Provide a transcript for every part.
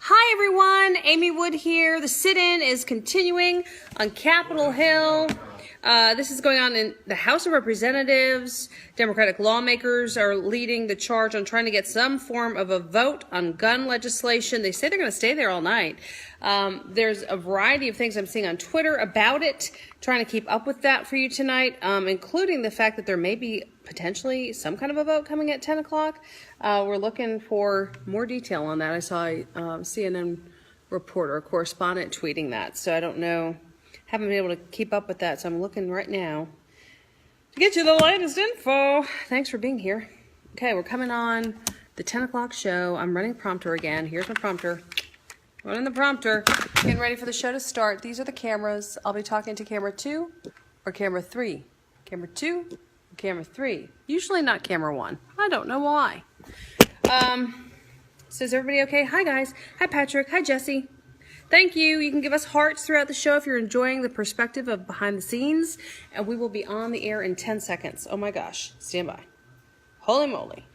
Hi everyone, Amy Wood here. The sit-in is continuing on Capitol Hill. This is going on in the House of Representatives. Democratic lawmakers are leading the charge on trying to get some form of a vote on gun legislation. They say they're going to stay there all night. There's a variety of things I'm seeing on Twitter about it, trying to keep up with that for you tonight, including the fact that there may be potentially some kind of a vote coming at 10 o'clock. We're looking for more detail on that. I saw a CNN reporter, a correspondent tweeting that, so I don't know. Haven't been able to keep up with that, so I'm looking right now to get you the latest info. Thanks for being here. Okay, we're coming on the 10 o'clock show. I'm running prompter again. Here's my prompter. Running the prompter. Getting ready for the show to start. These are the cameras. I'll be talking to camera 2 or camera 3. Camera 2 or camera 3. Usually not camera 1. I don't know why. So is everybody okay? Hi, guys. Hi, Patrick. Hi, Jesse. Thank you. You can give us hearts throughout the show if you're enjoying the perspective of behind the scenes. And we will be on the air in 10 seconds. Oh my gosh. Stand by. Holy moly.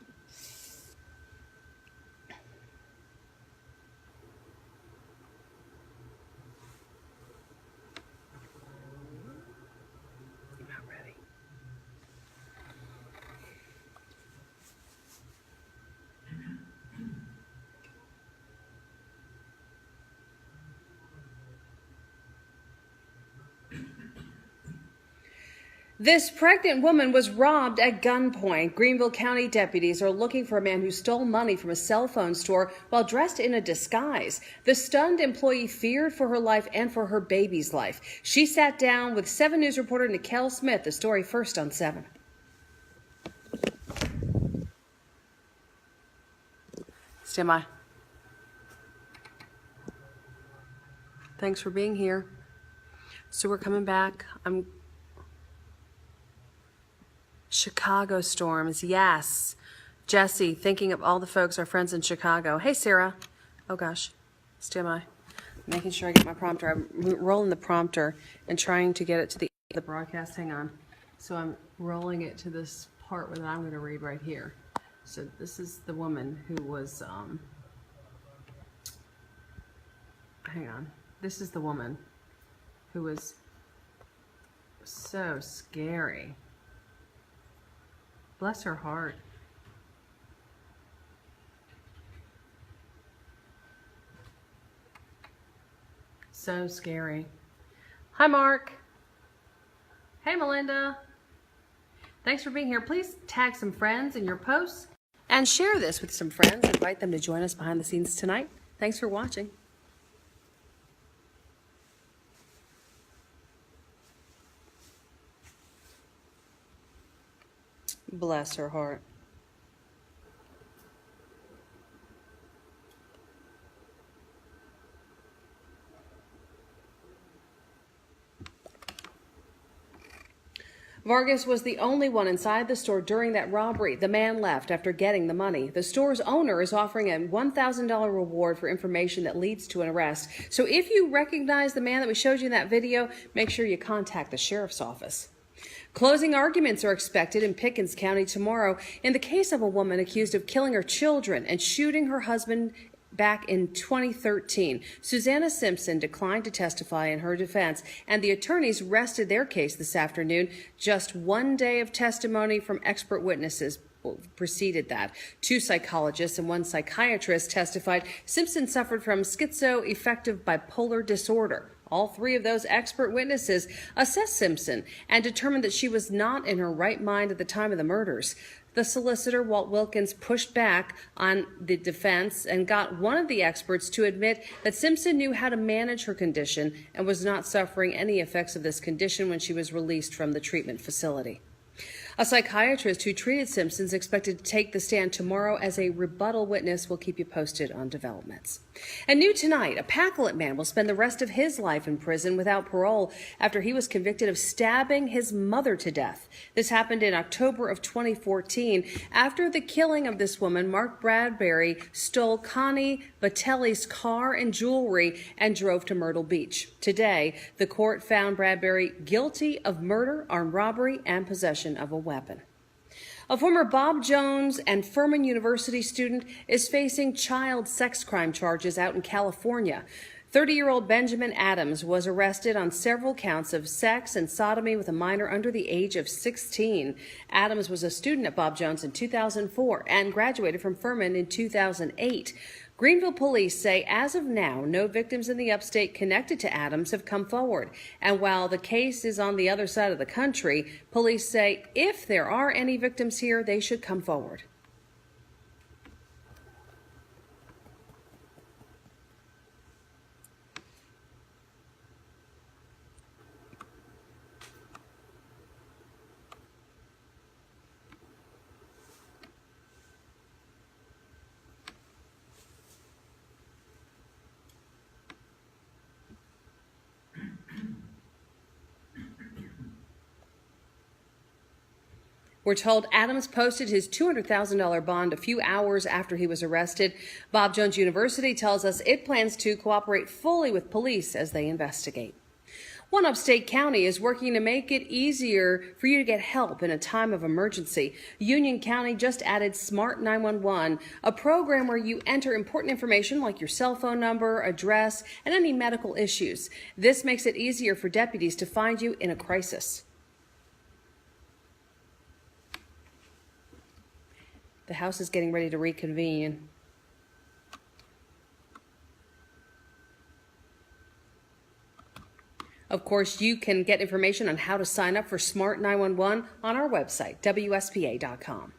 I'm not ready. This pregnant woman was robbed at gunpoint. Greenville County deputies are looking for a man who stole money from a cell phone store while dressed in a disguise. The stunned employee feared for her life and for her baby's life. She sat down with 7 News reporter Nikel Smith. The story first on 7. Stand by. Thanks for being here. So we're coming back. Chicago storms, yes. Jesse, thinking of all the folks, our friends in Chicago. Hey, Sarah. Oh, gosh. Stand by. Making sure I get my prompter. I'm rolling the prompter and trying to get it to the broadcast. Hang on. So I'm rolling it to this part that I'm going to read right here. So this is the woman who was, hang on. This is the woman who was so scary. Bless her heart. So scary. Hi, Mark. Hey, Melinda. Thanks for being here. Please tag some friends in your posts and share this with some friends. Invite them to join us behind the scenes tonight. Thanks for watching. Bless her heart. Vargas was the only one inside the store during that robbery. The man left after getting the money. The store's owner is offering a $1,000 reward for information that leads to an arrest. So if you recognize the man that we showed you in that video, make sure you contact the sheriff's office. Closing arguments are expected in Pickens County tomorrow in the case of a woman accused of killing her children and shooting her husband back in 2013. Susanna Simpson declined to testify in her defense, and the attorneys rested their case this afternoon. Just 1 day of testimony from expert witnesses preceded that. 2 psychologists and 1 psychiatrist testified Simpson suffered from schizoaffective bipolar disorder. All 3 of those expert witnesses assessed Simpson and determined that she was not in her right mind at the time of the murders. The solicitor, Walt Wilkins, pushed back on the defense and got one of the experts to admit that Simpson knew how to manage her condition and was not suffering any effects of this condition when she was released from the treatment facility. A psychiatrist who treated Simpson is expected to take the stand tomorrow as a rebuttal witness. We'll keep you posted on developments. And new tonight, a Pacolet man will spend the rest of his life in prison without parole after he was convicted of stabbing his mother to death. This happened in October of 2014. After the killing of this woman, Mark Bradbury stole Connie Vitelli's car and jewelry and drove to Myrtle Beach. Today, the court found Bradbury guilty of murder, armed robbery, and possession of a weapon. A former Bob Jones and Furman University student is facing child sex crime charges out in California. 30-year-old Benjamin Adams was arrested on several counts of sex and sodomy with a minor under the age of 16. Adams was a student at Bob Jones in 2004 and graduated from Furman in 2008. Greenville police say as of now, no victims in the upstate connected to Adams have come forward. And while the case is on the other side of the country, police say if there are any victims here, they should come forward. We're told Adams posted his $200,000 bond a few hours after he was arrested. Bob Jones University tells us it plans to cooperate fully with police as they investigate. One upstate county is working to make it easier for you to get help in a time of emergency. Union County just added Smart 911, a program where you enter important information like your cell phone number, address, and any medical issues. This makes it easier for deputies to find you in a crisis. The House is getting ready to reconvene. Of course, you can get information on how to sign up for Smart 911 on our website, WSPA.com.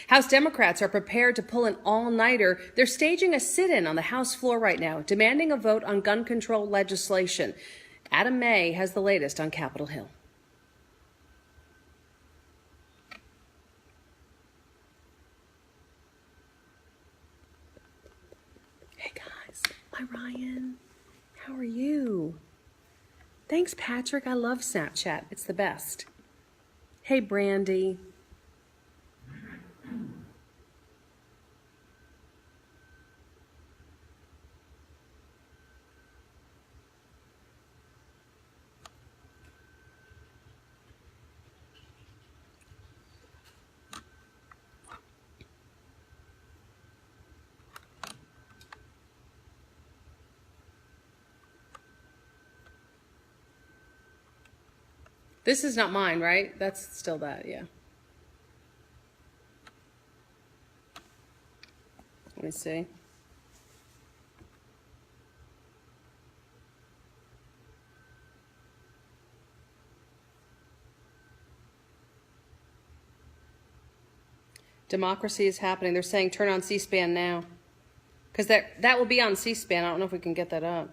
House Democrats are prepared to pull an all-nighter. They're staging a sit-in on the House floor right now, demanding a vote on gun control legislation. Adam May has the latest on Capitol Hill. Hey guys, hi Ryan, how are you? Thanks Patrick, I love Snapchat, it's the best. Hey Brandy. This is not mine, right? That's still that, yeah. Let me see. Democracy is happening. They're saying turn on C-SPAN now. Because that will be on C-SPAN. I don't know if we can get that up.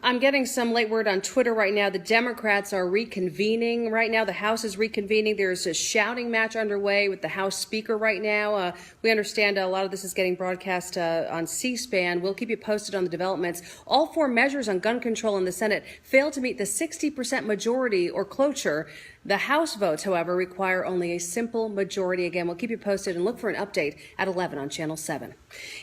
I'm getting some late word on Twitter right now. The Democrats are reconvening right now. The House is reconvening. There's a shouting match underway with the House Speaker right now. We understand a lot of this is getting broadcast on C-SPAN. We'll keep you posted on the developments. All four measures on gun control in the Senate failed to meet the 60% majority or cloture. The House votes, however, require only a simple majority. Again, we'll keep you posted and look for an update at 11 on Channel 7.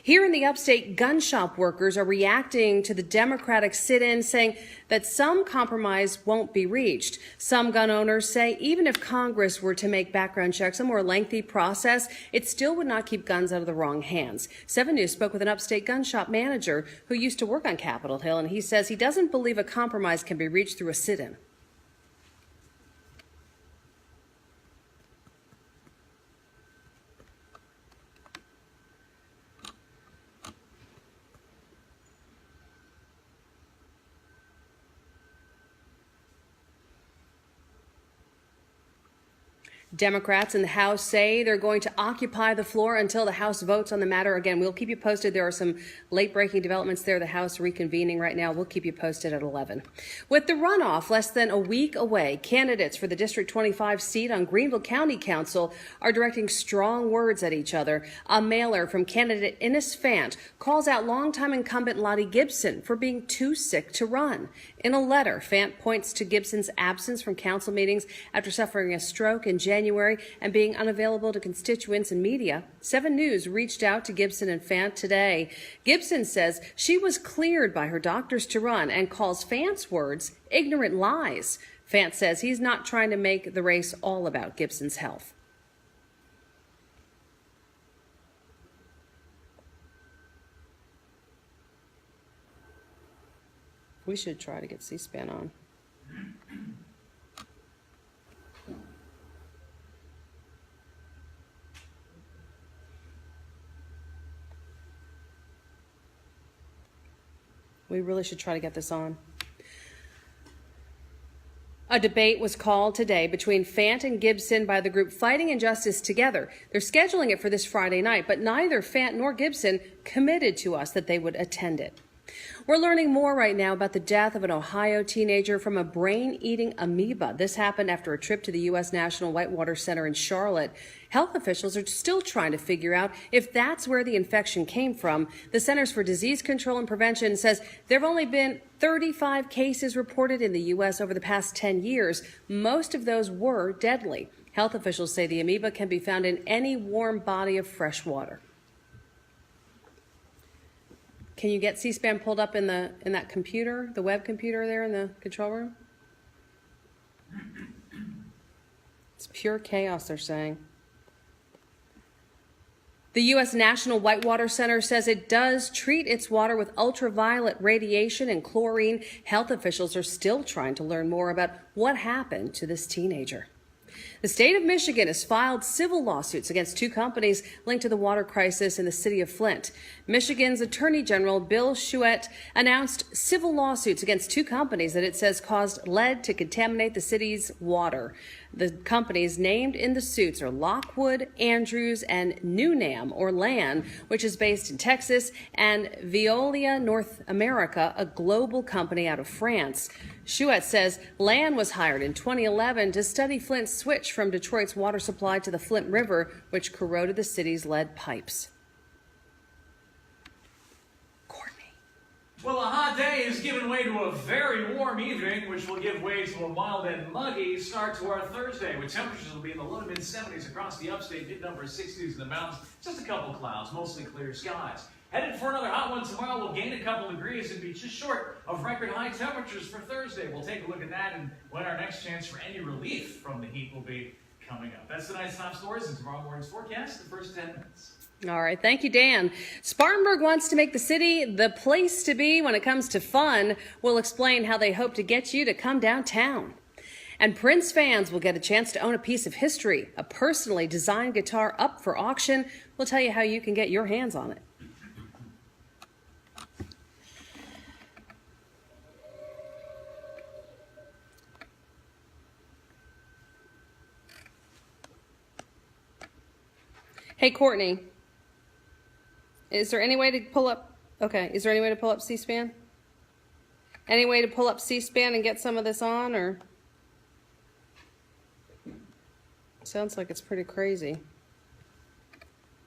Here in the upstate, gun shop workers are reacting to the Democratic sit-in, saying that some compromise won't be reached. Some gun owners say even if Congress were to make background checks a more lengthy process, it still would not keep guns out of the wrong hands. 7 News spoke with an upstate gun shop manager who used to work on Capitol Hill, and he says he doesn't believe a compromise can be reached through a sit-in. Democrats in the House say they're going to occupy the floor until the House votes on the matter. Again, we'll keep you posted. There are some late-breaking developments there. The House reconvening right now. We'll keep you posted at 11. With the runoff less than a week away, candidates for the District 25 seat on Greenville County Council are directing strong words at each other. A mailer from candidate Innes Fant calls out longtime incumbent Lottie Gibson for being too sick to run. In a letter, Fant points to Gibson's absence from council meetings after suffering a stroke in January and being unavailable to constituents and media. 7 News reached out to Gibson and Fant today. Gibson says she was cleared by her doctors to run and calls Fant's words ignorant lies. Fant says he's not trying to make the race all about Gibson's health. We should try to get C-SPAN on. We really should try to get this on. A debate was called today between Fant and Gibson by the group Fighting Injustice Together. They're scheduling it for this Friday night, but neither Fant nor Gibson committed to us that they would attend it. We're learning more right now about the death of an Ohio teenager from a brain-eating amoeba. This happened after a trip to the U.S. National Whitewater Center in Charlotte. Health officials are still trying to figure out if that's where the infection came from. The Centers for Disease Control and Prevention says there have only been 35 cases reported in the U.S. over the past 10 years. Most of those were deadly. Health officials say the amoeba can be found in any warm body of fresh water. Can you get C-SPAN pulled up in that computer, the web computer there in the control room? It's pure chaos, they're saying. The U.S. National Whitewater Center says it does treat its water with ultraviolet radiation and chlorine. Health officials are still trying to learn more about what happened to this teenager. The state of Michigan has filed civil lawsuits against 2 companies linked to the water crisis in the city of Flint. Michigan's Attorney General Bill Schuette announced civil lawsuits against 2 companies that it says caused lead to contaminate the city's water. The companies named in the suits are Lockwood, Andrews, and Newnam, or LAN, which is based in Texas, and Veolia North America, a global company out of France. Schuette says LAN was hired in 2011 to study Flint's switch from Detroit's water supply to the Flint River, which corroded the city's lead pipes. Well, a hot day is giving way to a very warm evening, which will give way to a mild and muggy start to our Thursday, with temperatures will be in the low to mid-70s across the upstate, mid-number 60s in the mountains, just a couple clouds, mostly clear skies. Headed for another hot one tomorrow, we'll gain a couple degrees and be just short of record high temperatures for Thursday. We'll take a look at that and when our next chance for any relief from the heat will be coming up. That's tonight's top stories and tomorrow morning's forecast, the first 10 minutes. All right. Thank you, Dan. Spartanburg wants to make the city the place to be when it comes to fun. We'll explain how they hope to get you to come downtown. And Prince fans will get a chance to own a piece of history, a personally designed guitar up for auction. We'll tell you how you can get your hands on it. Hey, Courtney. Is there any way to pull up? Okay. Is there any way to pull up C-SPAN? Any way to pull up C-SPAN and get some of this on, or? Sounds like it's pretty crazy.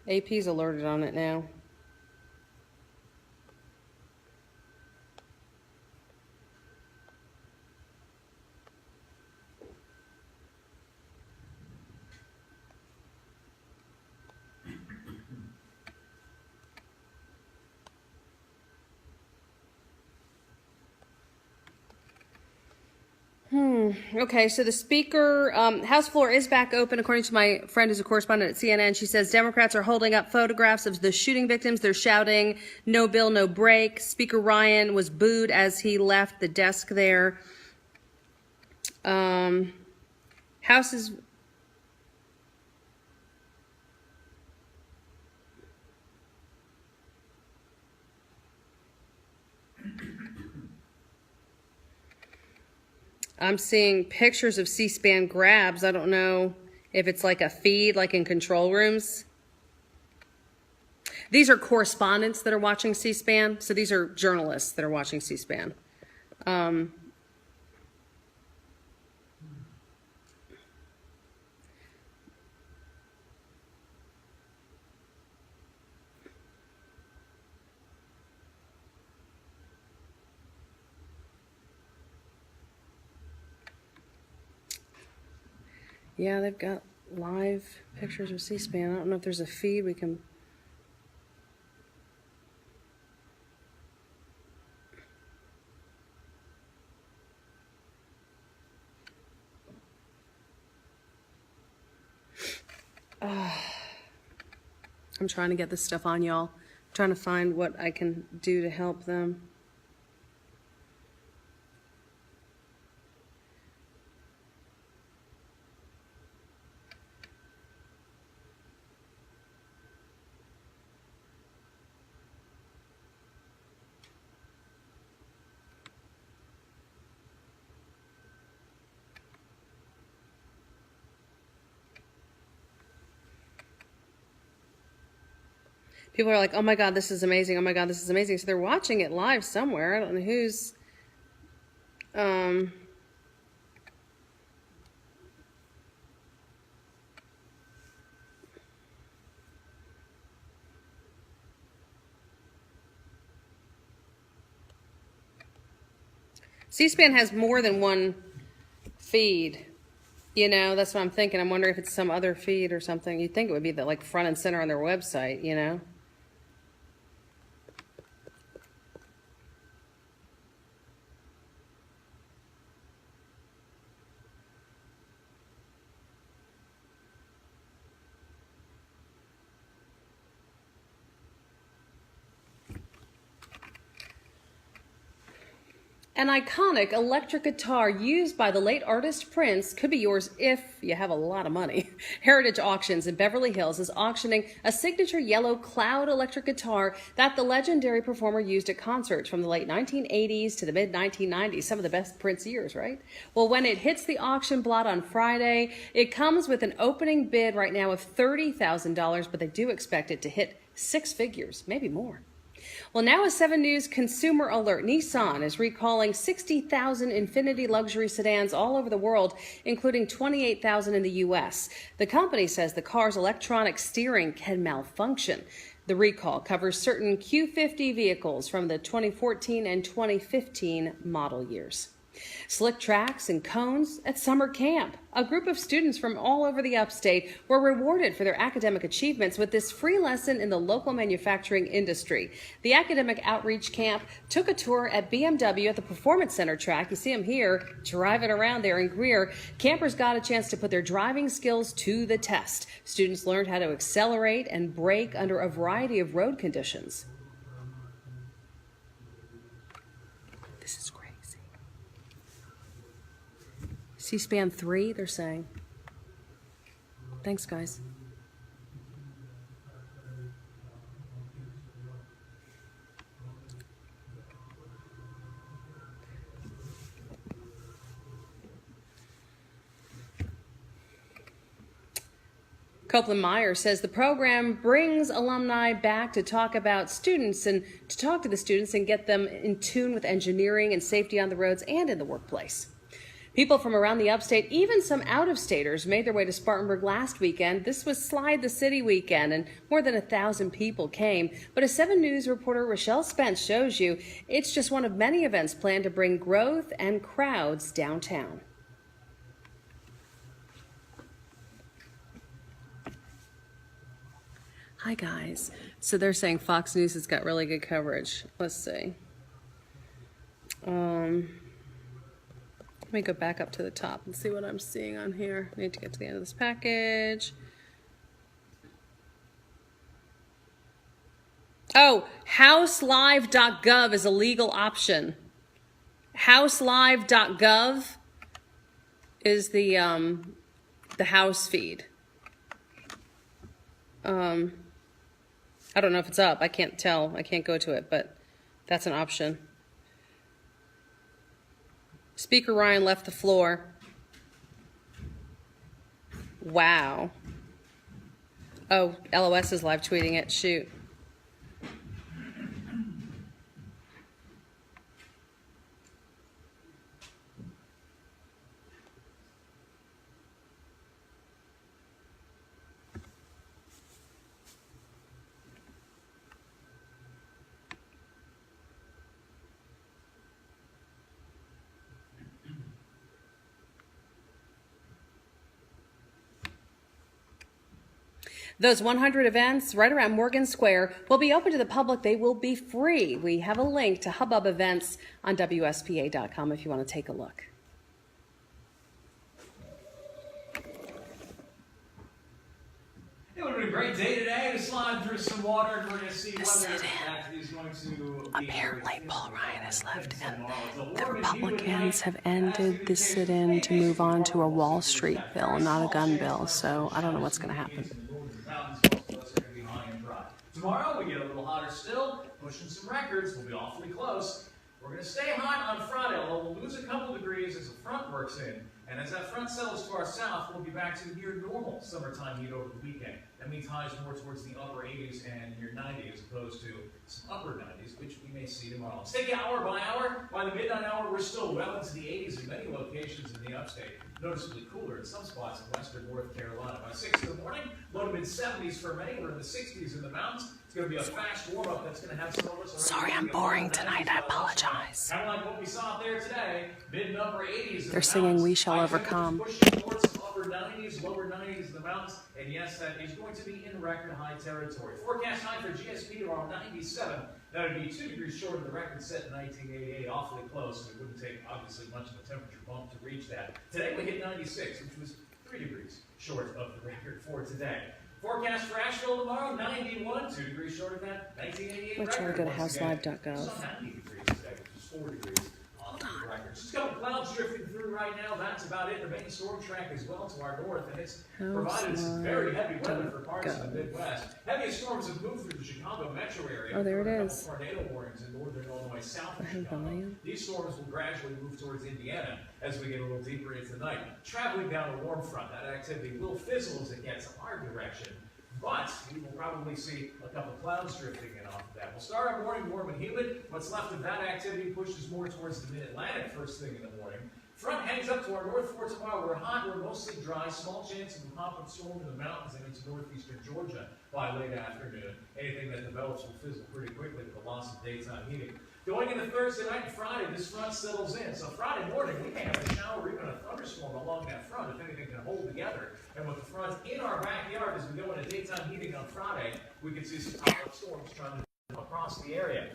AP's alerted on it now. Okay, so the Speaker, House floor is back open, according to my friend who's a correspondent at CNN. She says Democrats are holding up photographs of the shooting victims. They're shouting, "No bill, no break." Speaker Ryan was booed as he left the desk there. House is... I'm seeing pictures of C-SPAN grabs. I don't know if it's like a feed, like in control rooms. These are correspondents that are watching C-SPAN. So these are journalists that are watching C-SPAN. Yeah, they've got live pictures of C-SPAN. I don't know if there's a feed we can. I'm trying to get this stuff on y'all. I'm trying to find what I can do to help them. People are like, oh my God, this is amazing. Oh my God, this is amazing. So they're watching it live somewhere. I don't know who's. C-SPAN has more than one feed. You know, that's what I'm thinking. I'm wondering if it's some other feed or something. You'd think it would be the like front and center on their website, you know? An iconic electric guitar used by the late artist Prince could be yours if you have a lot of money. Heritage Auctions in Beverly Hills is auctioning a signature yellow cloud electric guitar that the legendary performer used at concerts from the late 1980s to the mid 1990s, some of the best Prince years, right? Well, when it hits the auction block on Friday, it comes with an opening bid right now of $30,000, but they do expect it to hit six figures, maybe more. Well, now a 7 News consumer alert. Nissan is recalling 60,000 Infiniti luxury sedans all over the world, including 28,000 in the U.S. The company says the car's electronic steering can malfunction. The recall covers certain Q50 vehicles from the 2014 and 2015 model years. Slick tracks and cones at summer camp. A group of students from all over the upstate were rewarded for their academic achievements with this free lesson in the local manufacturing industry. The academic outreach camp took a tour at BMW at the Performance Center track. You see them here driving around there in Greer. Campers got a chance to put their driving skills to the test. Students learned how to accelerate and brake under a variety of road conditions. This is great. C-SPAN 3, they're saying. Thanks, guys. Copeland Meyer says the program brings alumni back to talk about students and to talk to the students and get them in tune with engineering and safety on the roads and in the workplace. People from around the upstate, even some out-of-staters, made their way to Spartanburg last weekend. This was Slide the City weekend, and more than 1,000 people came. But as 7 News reporter Rochelle Spence shows you, it's just one of many events planned to bring growth and crowds downtown. Hi, guys. So they're saying Fox News has got really good coverage. Let's see. Let me go back up to the top and see what I'm seeing on here. I need to get to the end of this package. Oh, houselive.gov is a legal option. Houselive.gov is the House feed. I don't know if it's up. I can't tell. I can't go to it, but that's an option. Speaker Ryan left the floor. Wow. Oh, LOS is live tweeting it. Shoot. Those 100 events right around Morgan Square will be open to the public. They will be free. We have a link to Hubbub events on WSPA.com if you want to take a look. It would have been a great day today to slide through some water, and we're going to see whether that is going to be... Apparently, Paul Ryan has left, and the Republicans have ended the sit-in to move on to a Wall Street bill, not a gun bill, so I don't know what's going to happen. Tomorrow, we get a little hotter still, pushing some records. We'll be awfully close. We're going to stay hot on Friday, although we'll lose a couple degrees as the front works in. And as that front settles to our south, we'll be back to near normal summertime heat over the weekend. That means highs more towards the upper 80s and near 90 as opposed to some upper 90s, which we may see tomorrow. Let's take it hour by hour. By the midnight hour, we're still well into the 80s in many locations in the upstate. Noticeably cooler in some spots in western North Carolina. By 6 in the morning, low to mid-70s for many. We're in the 60s in the mountains. It's going to be a fast warm-up that's going to have some of us... Sorry, I'm boring tonight. I apologize. Kind of like what we saw out there today. Mid and upper 80s. They're singing We Shall Overcome. Pushing towards some upper 90s, lower 90s in the mountains. And yes, that is going to be in record high territory. Forecast high for GSP tomorrow, 97. That would be 2 degrees short of the record set in 1988, awfully close. It wouldn't take, obviously, much of a temperature bump to reach that. Today we hit 96, which was 3 degrees short of the record for today. Forecast for Asheville tomorrow, 91, 2 degrees short of that 1988 We're trying to go to houselive.gov. It's 90 degrees today, which is 4 degrees off the record. Just a couple clouds drifting through right now. That's about it. The main storm track as well to our north, and it's provided some very heavy weather for parts of the Midwest. Heaviest storms have moved through the Chicago metro area. Oh, there it is. Tornado warnings in northern Illinois, south of Chicago. These storms will gradually move towards Indiana as we get a little deeper into the night. Traveling down a warm front, that activity will fizzle as it gets our direction. But we will probably see a couple clouds drifting in off of that. We'll start our morning warm and humid. What's left of that activity pushes more towards the mid-Atlantic first thing in the morning. Front hangs up to our north for tomorrow. We're hot, we're mostly dry. Small chance of a pop-up storm in the mountains and into northeastern Georgia by late afternoon. Anything that develops will fizzle pretty quickly with the loss of daytime heating. Going into Thursday night and Friday, this front settles in. So Friday morning, we may have a shower or even a thunderstorm along that front, if anything can hold together. And with the front in our backyard, as we go into daytime heating on Friday, we can see some pop-up storms trying to come across the area.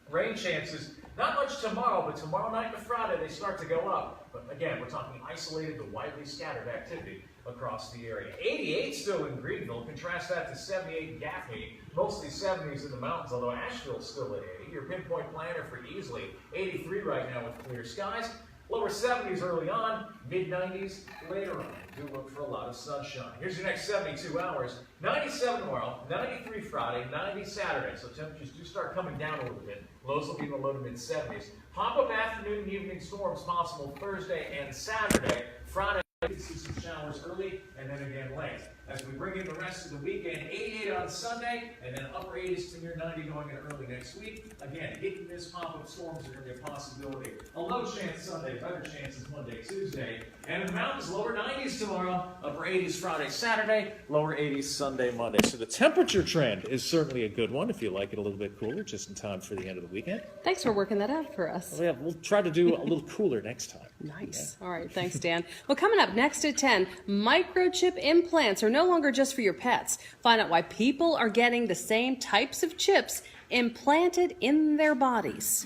Rain chances, not much tomorrow, but tomorrow night and Friday, they start to go up. But again, we're talking isolated to widely scattered activity across the area. 88 still in Greenville. Contrast that to 78 in Gaffney. Mostly 70s in the mountains, although Asheville's still at 80. Your pinpoint planner for Easley, 83 right now with clear skies. Lower 70s early on, mid-90s later on. Do look for a lot of sunshine. Here's your next 72 hours. 97 tomorrow, 93 Friday, 90 Saturday. So temperatures do start coming down a little bit. Lows will be in the low to mid-70s. Pop-up afternoon and evening storms possible Thursday and Saturday. Friday, we can see some showers early and then again late. As we bring in the rest of the weekend, 88 on Sunday, and then upper 80s to near 90 going in early next week. Again, hit and miss pop-up storms are going to be a possibility. A low chance Sunday, better chances Monday, Tuesday. And in the mountains, lower 90s tomorrow, upper 80s Friday, Saturday, lower 80s Sunday, Monday. So the temperature trend is certainly a good one if you like it a little bit cooler, just in time for the end of the weekend. Thanks for working that out for us. Well, yeah, we'll try to do a little cooler next time. Nice. Yeah. All right, thanks, Dan. Well, coming up next at 10, microchip implants are no longer just for your pets. Find out why people are getting the same types of chips implanted in their bodies.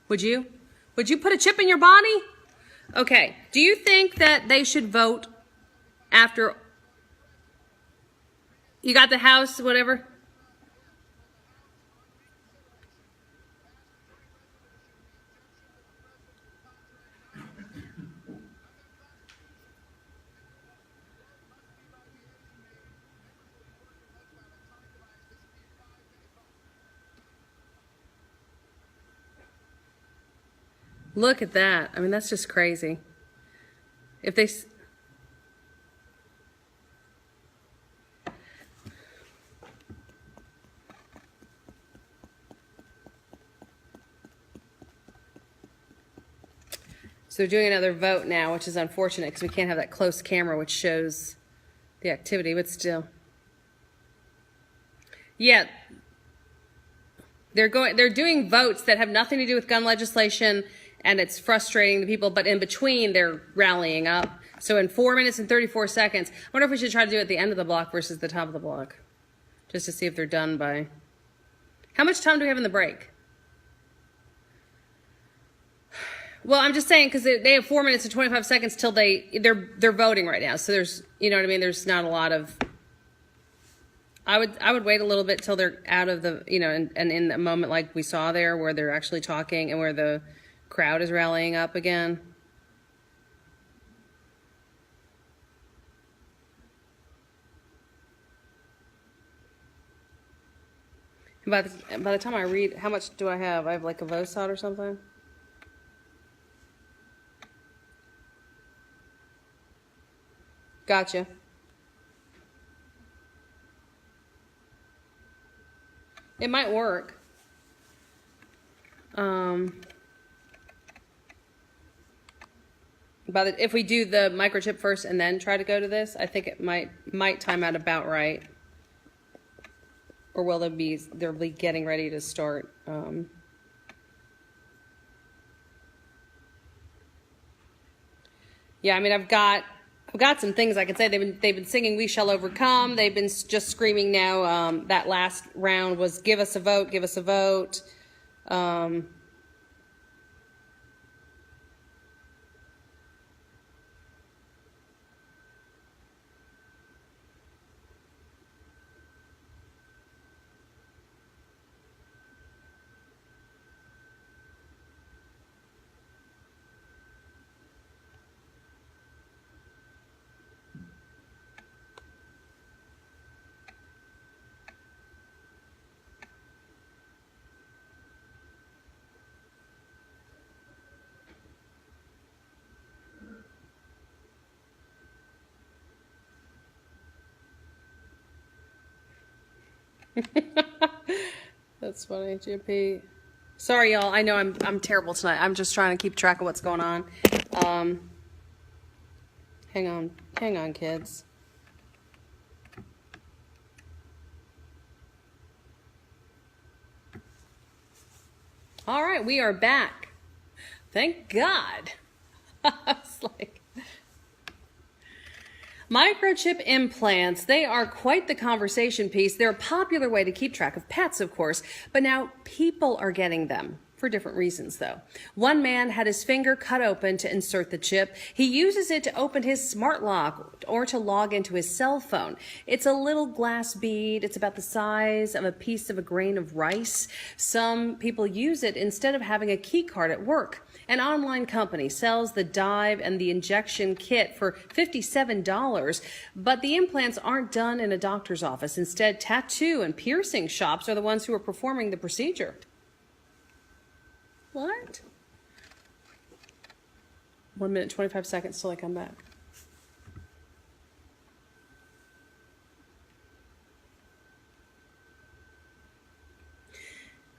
Would you? Would you put a chip in your body? Okay. Do you think that they should vote after you got the House, whatever? Look at that. I mean, that's just crazy. If they... So they're doing another vote now, which is unfortunate because we can't have that close camera which shows the activity, but still. Yeah. They're doing votes that have nothing to do with gun legislation, and it's frustrating the people, but in between they're rallying up. So in 4 minutes and 34 seconds, I wonder if we should try to do it at the end of the block versus the top of the block. Just to see if they're done by... How much time do we have in the break? Well, I'm just saying because they have 4 minutes and 25 seconds till they're voting right now. So there's, you know what I mean? There's not a lot of... I would wait a little bit till they're out of the, you know, and in the moment like we saw there where they're actually talking and where the crowd is rallying up again. By the time I read, how much do I have? I have like a VOSOT or something? Gotcha. It might work. If we do the microchip first and then try to go to this, I think it might time out about right. Or will they'll be getting ready to start? Yeah, I mean, I've got some things I can say. They've been singing "We Shall Overcome." They've been just screaming now. That last round was "Give us a vote, give us a vote." That's funny, GP. Sorry, y'all. I know I'm terrible tonight. I'm just trying to keep track of what's going on. Hang on, kids. All right, we are back. Thank God. I was like... Microchip implants, they are quite the conversation piece. They're a popular way to keep track of pets, of course, but now people are getting them. For different reasons, though. One man had his finger cut open to insert the chip. He uses it to open his smart lock or to log into his cell phone. It's a little glass bead. It's about the size of a piece of a grain of rice. Some people use it instead of having a key card at work. An online company sells the Dive and the injection kit for $57, but the implants aren't done in a doctor's office. Instead, tattoo and piercing shops are the ones who are performing the procedure. What? 1 minute, 25 seconds till I come back.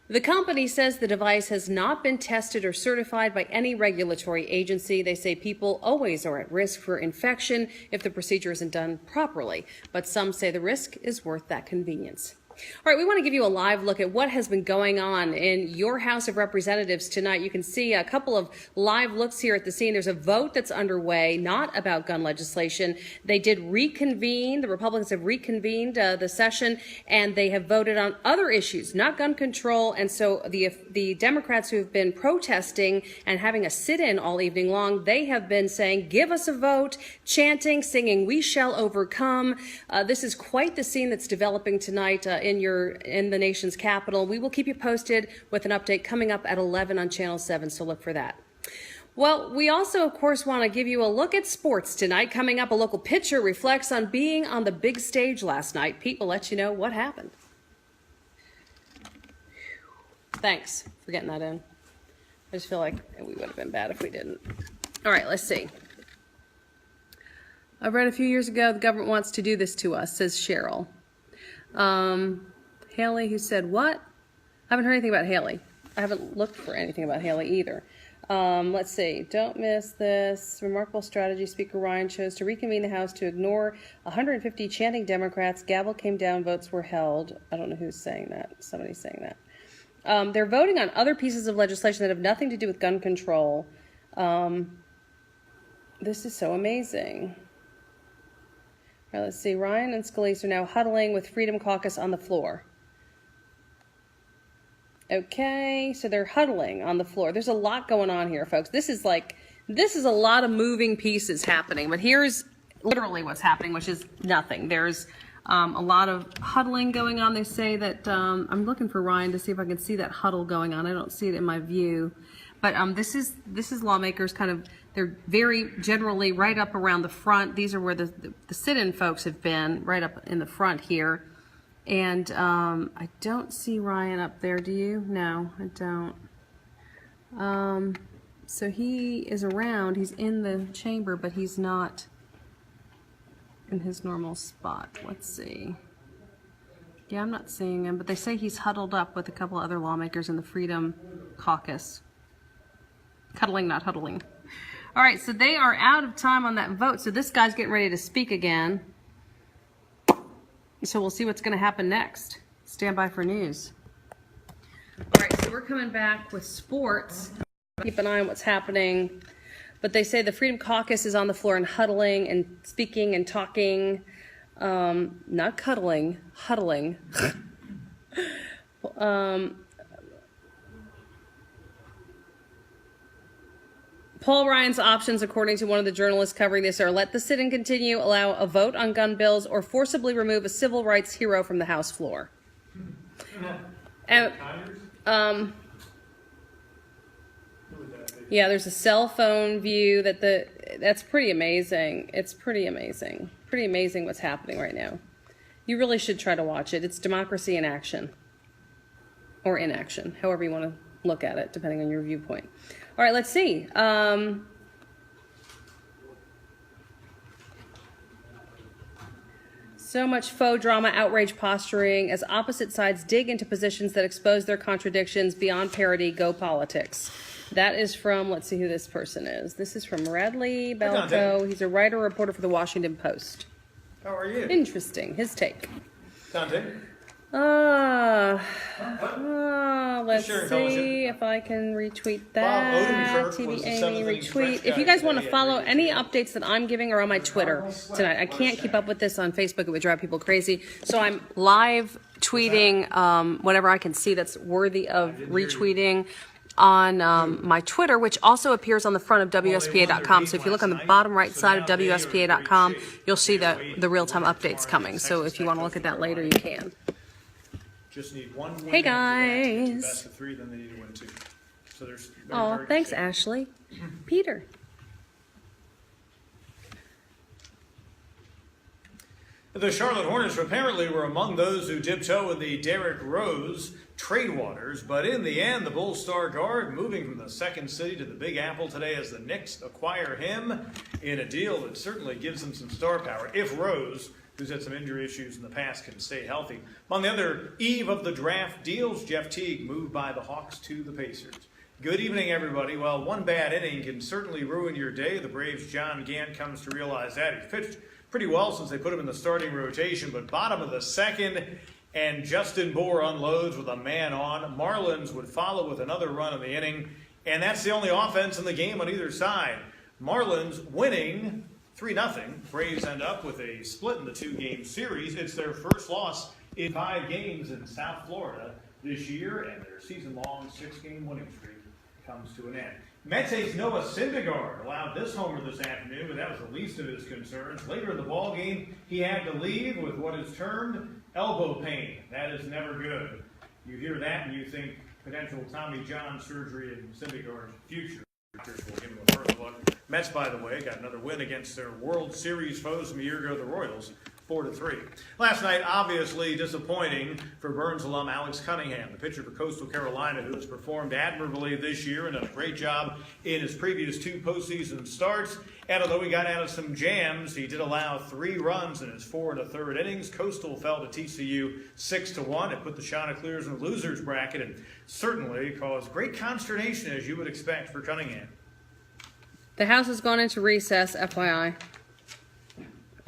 The company says the device has not been tested or certified by any regulatory agency. They say people always are at risk for infection if the procedure isn't done properly, but some say the risk is worth that convenience. All right, we want to give you a live look at what has been going on in your House of Representatives tonight. You can see a couple of live looks here at the scene. There's a vote that's underway, not about gun legislation. They did reconvene. The Republicans have reconvened the session, and they have voted on other issues, not gun control. And so the Democrats who have been protesting and having a sit-in all evening long, they have been saying, give us a vote, chanting, singing, "We shall overcome." This is quite the scene that's developing tonight in the nation's capital. We will keep you posted with an update coming up at 11 on Channel 7, so look for that. Well, we also, of course, want to give you a look at sports tonight. Coming up, a local pitcher reflects on being on the big stage last night. Pete will let you know what happened. Thanks for getting that in. I just feel like we would have been bad if we didn't. All right, let's see. I read a few years ago, the government wants to do this to us, says Cheryl. Haley, who said what? I haven't heard anything about Haley. I haven't looked for anything about Haley either. Let's see. Don't miss this. Remarkable strategy. Speaker Ryan chose to reconvene the House to ignore 150 chanting Democrats. Gavel came down. Votes were held. I don't know who's saying that. Somebody's saying that. They're voting on other pieces of legislation that have nothing to do with gun control. This is so amazing. All right, let's see. Ryan and Scalise are now huddling with Freedom Caucus on the floor. Okay, so they're huddling on the floor. There's a lot going on here, folks. This is a lot of moving pieces happening, but here's literally what's happening, which is nothing. There's a lot of huddling going on. They say that, I'm looking for Ryan to see if I can see that huddle going on. I don't see it in my view, but this is lawmakers kind of, they're very generally right up around the front. These are where the sit-in folks have been, right up in the front here. And I don't see Ryan up there, do you? No, I don't. So he is around, he's in the chamber, but he's not in his normal spot. Let's see. Yeah, I'm not seeing him, but they say he's huddled up with a couple other lawmakers in the Freedom Caucus. Cuddling, not huddling. All right, so they are out of time on that vote. So this guy's getting ready to speak again. So we'll see what's going to happen next. Stand by for news. All right, so we're coming back with sports. Keep an eye on what's happening. But they say the Freedom Caucus is on the floor and huddling and speaking and talking. Not cuddling, huddling. Paul Ryan's options, according to one of the journalists covering this, are let the sit-in continue, allow a vote on gun bills, or forcibly remove a civil rights hero from the House floor. Yeah, there's a cell phone view that's pretty amazing. It's pretty amazing. Pretty amazing what's happening right now. You really should try to watch it. It's democracy in action. Or inaction, however you want to look at it, depending on your viewpoint. All right, let's see. So much faux drama, outrage, posturing as opposite sides dig into positions that expose their contradictions beyond parody. Go politics. That is from, let's see who this person is. This is from Radley Balco. He's a writer, reporter for the Washington Post. How are you? Interesting. His take. Dante? Let's see if I can retweet that. Bob Odenkirk was TV the Amy seventh inning retweet. stretch If you guy guys want to today. follow any updates that I'm giving are on my Twitter tonight. I can't keep up with this on Facebook. It would drive people crazy. So I'm live tweeting whatever I can see that's worthy of retweeting on my Twitter, which also appears on the front of WSPA.com. So if you look on the bottom right side of WSPA.com, you'll see the real-time updates coming. So if you want to look at that later, you can. Just need one win. Hey, after that to get to guys. best of 3, then they need to win 2. So there's Oh, very thanks, good shape. Ashley. Peter. The Charlotte Hornets apparently were among those who dipped toe in the Derrick Rose trade waters, but in the end, the Bulls star guard moving from the second city to the Big Apple today as the Knicks acquire him in a deal that certainly gives them some star power if Rose, who's had some injury issues in the past, can stay healthy. On the other eve of the draft deals, Jeff Teague moved by the Hawks to the Pacers. Good evening, everybody. Well, one bad inning can certainly ruin your day. The Braves' John Gant comes to realize that. He's pitched pretty well since they put him in the starting rotation, but bottom of the second, and Justin Bour unloads with a man on. Marlins would follow with another run in the inning, and that's the only offense in the game on either side. Marlins winning 3-0. Braves end up with a split in the 2-game series. It's their first loss in 5 games in South Florida this year, and their season-long 6-game winning streak comes to an end. Mets' Noah Syndergaard allowed this homer this afternoon, but that was the least of his concerns. Later in the ballgame, he had to leave with what is termed elbow pain. That is never good. You hear that and you think potential Tommy John surgery in Syndergaard's future. Doctors will give him a further look. Mets, by the way, got another win against their World Series foes from a year ago, the Royals, 4-3. Last night, obviously disappointing for Burns alum Alex Cunningham, the pitcher for Coastal Carolina, who has performed admirably this year and done a great job in his previous 2 postseason starts. And although he got out of some jams, he did allow 3 runs in his 4 1/3 innings. Coastal fell to TCU 6-1. It put the Chanticleers in the losers bracket and certainly caused great consternation, as you would expect, for Cunningham. The House has gone into recess, FYI.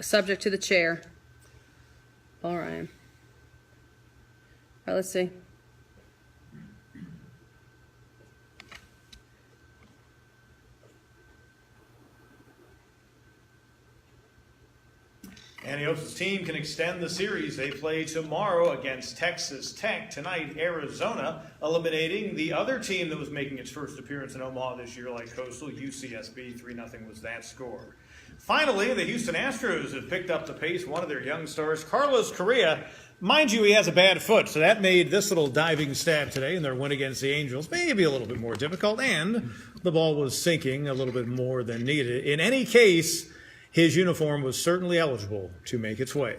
Subject to the chair. All right. All right, let's see. And he hopes his team can extend the series. They play tomorrow against Texas Tech. Tonight, Arizona, eliminating the other team that was making its first appearance in Omaha this year, like Coastal, UCSB. 3-0 was that score. Finally, the Houston Astros have picked up the pace. One of their young stars, Carlos Correa. Mind you, he has a bad foot, so that made this little diving stab today in their win against the Angels maybe a little bit more difficult, and the ball was sinking a little bit more than needed. In any case, his uniform was certainly eligible to make its way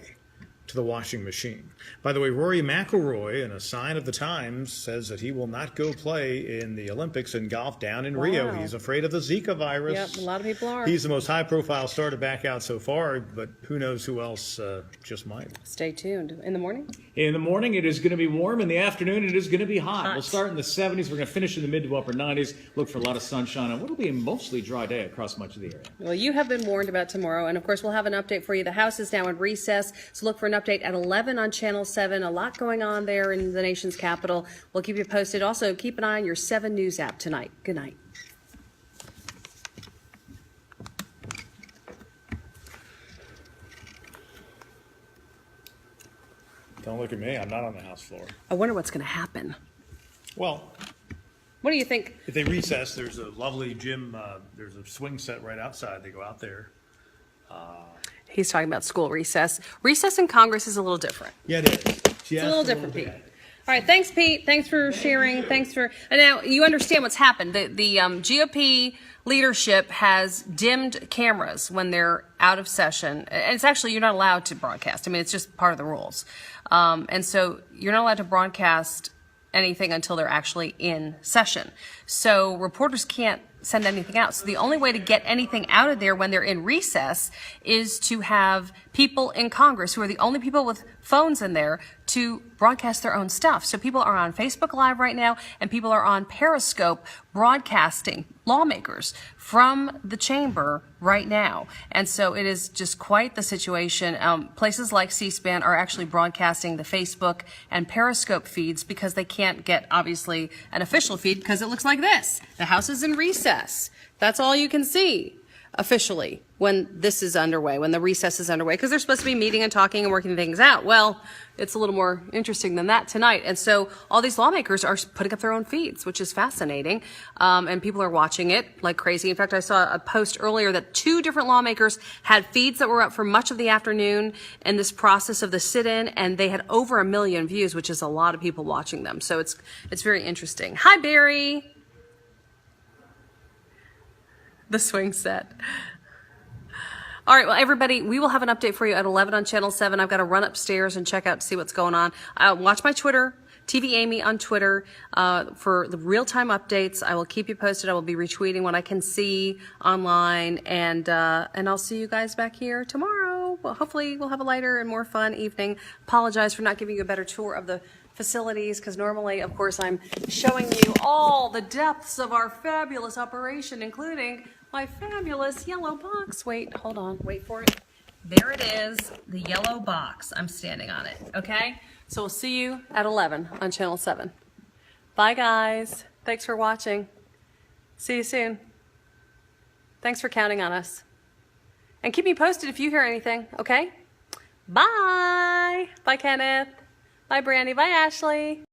to the washing machine. By the way, Rory McIlroy, in a sign of the times, says that he will not go play in the Olympics in golf down in Rio. He's afraid of the Zika virus. Yep, a lot of people are. He's the most high-profile star to back out so far, but who knows who else just might. Stay tuned. In the morning? In the morning, it is going to be warm. In the afternoon, it is going to be hot. We'll start in the 70s. We're going to finish in the mid to upper 90s. Look for a lot of sunshine on what will be a mostly dry day across much of the area. Well, you have been warned about tomorrow, and of course, we'll have an update for you. The House is now in recess, so look for an update at 11 on Channel 7. A lot going on there in the nation's capital. We'll keep you posted. Also, keep an eye on your 7 News app tonight. Good night. Don't look at me. I'm not on the House floor. I wonder what's going to happen. Well, What do you think? if they recess, there's a lovely gym. There's a swing set right outside. They go out there. He's talking about school recess. Recess in Congress is a little different. Yeah, it is. It's a little different, Pete. All right, thanks, Pete. Thanks for sharing. Thanks for. And now you understand what's happened. The GOP leadership has dimmed cameras when they're out of session. And it's actually, you're not allowed to broadcast. I mean, it's just part of the rules. And so you're not allowed to broadcast anything until they're actually in session. So reporters can't send anything out. So the only way to get anything out of there when they're in recess is to have people in Congress, who are the only people with phones in there, to broadcast their own stuff. So people are on Facebook Live right now, and people are on Periscope broadcasting lawmakers from the chamber right now. And so it is just quite the situation. Places like C-SPAN are actually broadcasting the Facebook and Periscope feeds because they can't get, obviously, an official feed because it looks like this. The House is in recess. That's all you can see officially when this is underway, when the recess is underway, because they're supposed to be meeting and talking and working things out. Well, it's a little more interesting than that tonight. And so all these lawmakers are putting up their own feeds, which is fascinating. And people are watching it like crazy. In fact, I saw a post earlier that 2 different lawmakers had feeds that were up for much of the afternoon in this process of the sit-in, and they had over 1 million views, which is a lot of people watching them. So it's very interesting. Hi, Barry. The swing set. All right, well, everybody, we will have an update for you at 11 on Channel 7. I've got to run upstairs and check out to see what's going on. Watch my Twitter, TV Amy on Twitter, for the real-time updates. I will keep you posted. I will be retweeting what I can see online, and I'll see you guys back here tomorrow. Well, hopefully we'll have a lighter and more fun evening. Apologize for not giving you a better tour of the facilities, because normally, of course, I'm showing you all the depths of our fabulous operation, including my fabulous yellow box. Wait, hold on, wait for it. There it is, the yellow box. I'm standing on it, okay? So we'll see you at 11 on Channel 7. Bye, guys. Thanks for watching. See you soon. Thanks for counting on us. And keep me posted if you hear anything, okay? Bye. Bye, Kenneth. Bye, Brandy. Bye, Ashley.